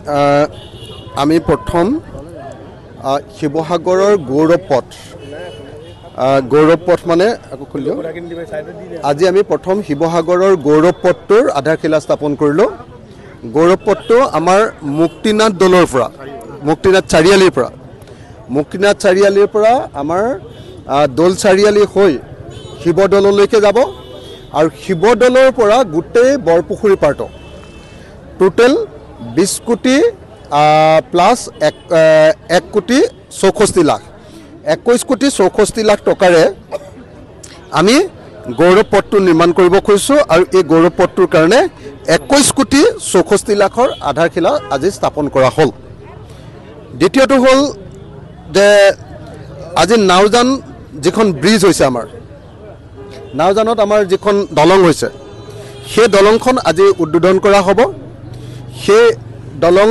আমি প্ৰথম শিৱসাগৰৰ গৌৰৱ পথ মানে আকৌ খুলি দিওঁ আজি আমি প্ৰথম শিৱসাগৰৰ গৌৰৱ পথটোৰ আধাৰশিলা স্থাপন কৰিলোঁ গৌৰৱ পথটো আমাৰ মুক্তিনাথ দলৰ পৰা মুক্তিনাথ চাৰিআলিৰ পৰা আমাৰ দৌল চাৰিআলি হৈ শিৱদৌললৈকে যাব আৰু শিৱদৌলৰ পৰা গোটেই বৰপুখুৰী পাৰ্ট টোটেল 20 কোটি প্লাছ 1 কোটি 64 লাখ 21 কোটি 64 লাখ টকাৰে আমি গৌৰৱ পথটো নিৰ্মাণ কৰিব খুজিছোঁ আৰু এই গৌৰৱ পথটোৰ কাৰণে 21 কোটি 64 লাখৰ আধাৰশিলা আজি স্থাপন কৰা হ'ল দ্বিতীয়টো হ'ল যে আজি নাওজান যিখন ব্ৰিজ হৈছে আমাৰ নাওজানত আমাৰ যিখন দলং হৈছে সেই দলংখন আজি উদ্বোধন কৰা হ'ব সেই দলং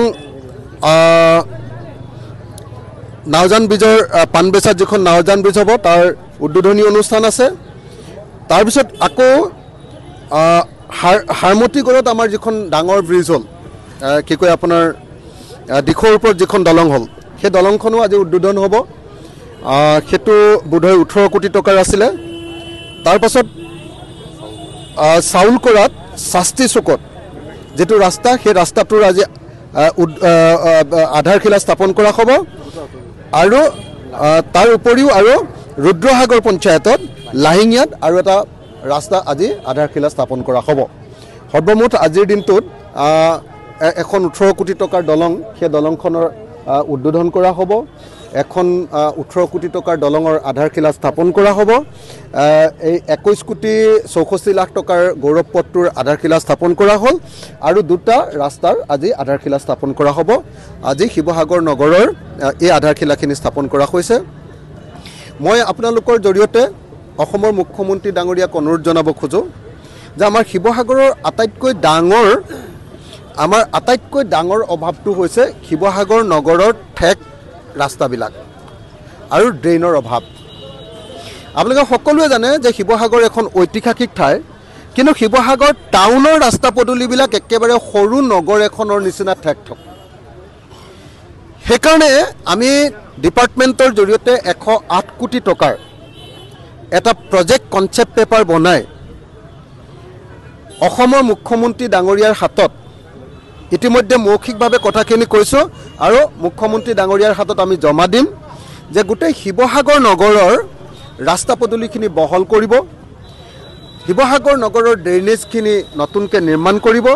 নাওজান ব্ৰিজৰ পানবেচাত যিখন নাওজান ব্ৰিজ হ'ব তাৰ উদ্বোধনী অনুষ্ঠান আছে তাৰপিছত আকৌ হাৰমতিগড়ত আমাৰ যিখন ডাঙৰ ব্ৰিজ হ'ল কি কয় আপোনাৰ দিখৰ ওপৰত যিখন দলং হ'ল সেই দলংখনো আজি উদ্বোধন হ'ব সেইটো বোধহয় 18 কোটি টকাৰ আছিলে তাৰপাছত চাউলকৰাত শাস্তি চুকত যেটো ৰাস্তা সেই ৰাস্তাটোৰ আজি আধাৰশিলা স্থাপন কৰা হ'ব আৰু তাৰ উপৰিও আৰু ৰুদ্ৰসাগৰ পঞ্চায়তত লাহিঙিয়াত আৰু এটা ৰাস্তা আজি আধাৰশিলা স্থাপন কৰা হ'ব সৰ্বমুঠ আজিৰ দিনটোত এখন 18 কোটি টকাৰ দলং সেই দলংখনৰ উদ্বোধন কৰা হ'ব এখন 18 কোটি টকাৰ দলঙৰ আধাৰশিলা স্থাপন কৰা হ'ব এই 21 কোটি 64 লাখ টকাৰ গৌৰৱ পথটোৰ আধাৰশিলা স্থাপন কৰা হ'ল আৰু দুটা ৰাস্তাৰ আজি আধাৰশিলা স্থাপন কৰা হ'ব আজি শিৱসাগৰ নগৰৰ এই আধাৰশিলাখিনি স্থাপন কৰা হৈছে মই আপোনালোকৰ জৰিয়তে অসমৰ মুখ্যমন্ত্ৰী ডাঙৰীয়াক অনুৰোধ জনাব খোজো যে আমাৰ শিৱসাগৰৰ আটাইতকৈ ডাঙৰ অভাৱটো হৈছে শিৱসাগৰ নগৰৰ ঠেক ৰাস্তাবিলাক আৰু ড্ৰেইনৰ অভাৱ আপোনালোকে সকলোৱে জানে যে শিৱসাগৰ এখন ঐতিহাসিক ঠাই কিন্তু শিৱসাগৰ টাউনৰ ৰাস্তা পদূলিবিলাক একেবাৰে সৰু নগৰ এখনৰ নিচিনা ঠেক সেইকাৰণে আমি ডিপাৰ্টমেণ্টৰ জৰিয়তে 108 কোটি টকাৰ এটা প্ৰজেক্ট কনচেপ্ট পেপাৰ বনাই অসমৰ মুখ্যমন্ত্ৰী ডাঙৰীয়াৰ হাতত ইতিমধ্যে মৌখিকভাৱে কথাখিনি কৈছোঁ আৰু মুখ্যমন্ত্ৰী ডাঙৰীয়াৰ হাতত আমি জমা দিম যে গোটেই শিৱসাগৰ নগৰৰ ৰাস্তা পদূলিখিনি বহল কৰিব শিৱসাগৰ নগৰৰ ড্ৰেইনেজখিনি নতুনকৈ নিৰ্মাণ কৰিব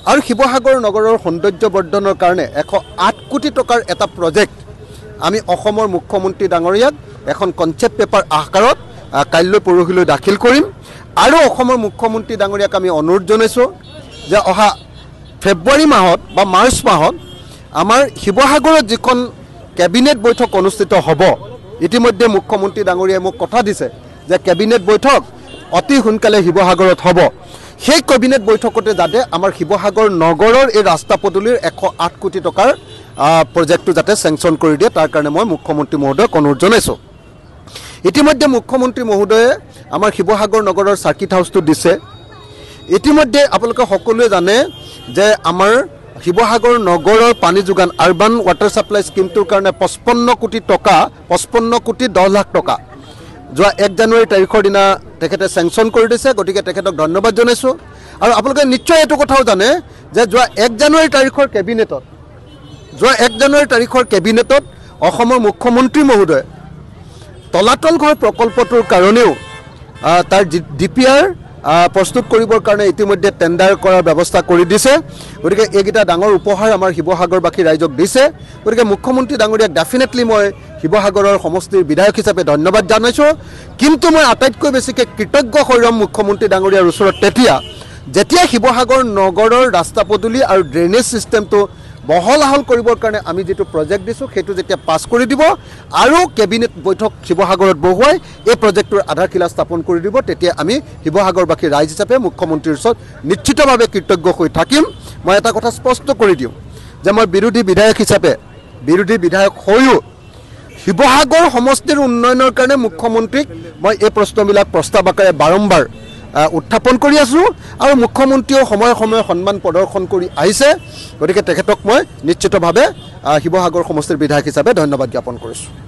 আৰু শিৱসাগৰ নগৰৰ সৌন্দৰ্য বৰ্ধনৰ কাৰণে 108 কোটি টকাৰ এটা প্ৰজেক্ট আমি অসমৰ মুখ্যমন্ত্ৰী ডাঙৰীয়াক এখন কনচেপ্ট পেপাৰ আকাৰত কাইলৈ পৰহিলৈ দাখিল কৰিম আৰু অসমৰ মুখ্যমন্ত্ৰী ডাঙৰীয়াক আমি অনুৰোধ জনাইছোঁ যে অহা ফেব্ৰুৱাৰী মাহত বা মাৰ্চ মাহত আমাৰ শিৱসাগৰত যিখন কেবিনেট বৈঠক অনুষ্ঠিত হ'ব ইতিমধ্যে মুখ্যমন্ত্ৰী ডাঙৰীয়াই মোক কথা দিছে যে কেবিনেট বৈঠক অতি সোনকালে শিৱসাগৰত হ'ব সেই কেবিনেট বৈঠকতে যাতে আমাৰ শিৱসাগৰ নগৰৰ এই ৰাস্তা পদূলিৰ 108 কোটি টকাৰ প্ৰজেক্টটো যাতে চেংচন কৰি দিয়ে তাৰ কাৰণে মই মুখ্যমন্ত্ৰী মহোদয়ক অনুৰোধ জনাইছোঁ ইতিমধ্যে মুখ্যমন্ত্ৰী মহোদয়ে আমাৰ শিৱসাগৰ নগৰৰ চাৰ্কিট হাউচটো দিছে ইতিমধ্যে আপোনালোকে সকলোৱে জানে যে আমাৰ শিৱসাগৰ নগৰৰ পানী যোগান আৰবান ৱাটাৰ সাপ্লাই স্কিমটোৰ কাৰণে 55 কোটি 10 লাখ টকা যোৱা 1 জানুৱাৰী তাৰিখৰ দিনা তেখেতে চেংচন কৰি দিছে গতিকে তেখেতক ধন্যবাদ জনাইছোঁ আৰু আপোনালোকে নিশ্চয় এইটো কথাও জানে যে যোৱা 1 জানুৱাৰী তাৰিখৰ কেবিনেটত অসমৰ মুখ্যমন্ত্ৰী মহোদয়ে তলাতল ঘৰ প্ৰকল্পটোৰ কাৰণেও তাৰ ডিপিআৰ প্ৰস্তুত কৰিবৰ কাৰণে ইতিমধ্যে টেণ্ডাৰ কৰাৰ ব্যৱস্থা কৰি দিছে গতিকে এইকেইটা ডাঙৰ উপহাৰ আমাৰ শিৱসাগৰবাসী ৰাইজক দিছে গতিকে মুখ্যমন্ত্ৰী ডাঙৰীয়াক ডেফিনেটলি মই শিৱসাগৰৰ সমষ্টিৰ বিধায়ক হিচাপে ধন্যবাদ জনাইছোঁ কিন্তু মই আটাইতকৈ বেছিকৈ কৃতজ্ঞ হৈ ৰম মুখ্যমন্ত্ৰী ডাঙৰীয়াৰ ওচৰত যেতিয়া শিৱসাগৰ নগৰৰ ৰাস্তা পদূলি আৰু ড্ৰেইনেজ ছিষ্টেমটো বহল আহল কৰিবৰ কাৰণে আমি যেটো প্ৰজেক্ট দিছোঁ সেইটো যেতিয়া পাছ কৰি দিব আৰু কেবিনেট বৈঠক শিৱসাগৰত বহুৱাই এই প্ৰজেক্টৰ আধাৰশিলা স্থাপন কৰি দিব তেতিয়া আমি শিৱসাগৰবাসী ৰাইজ হিচাপে মুখ্যমন্ত্ৰীৰ ওচৰত নিশ্চিতভাৱে কৃতজ্ঞ হৈ থাকিম মই এটা কথা স্পষ্ট কৰি দিওঁ যে মই বিৰোধী বিধায়ক হৈও শিৱসাগৰ সমষ্টিৰ উন্নয়নৰ কাৰণে মুখ্যমন্ত্ৰীক মই এই প্ৰশ্নবিলাক প্ৰস্তাৱ আকাৰে বাৰম্বাৰ উত্থাপন কৰি আছোঁ আৰু মুখ্যমন্ত্ৰীয়েও সময়ে সময়ে সন্মান প্ৰদৰ্শন কৰি আহিছে গতিকে তেখেতক মই নিশ্চিতভাৱে শিৱসাগৰ সমষ্টিৰ বিধায়ক হিচাপে ধন্যবাদ জ্ঞাপন কৰিছোঁ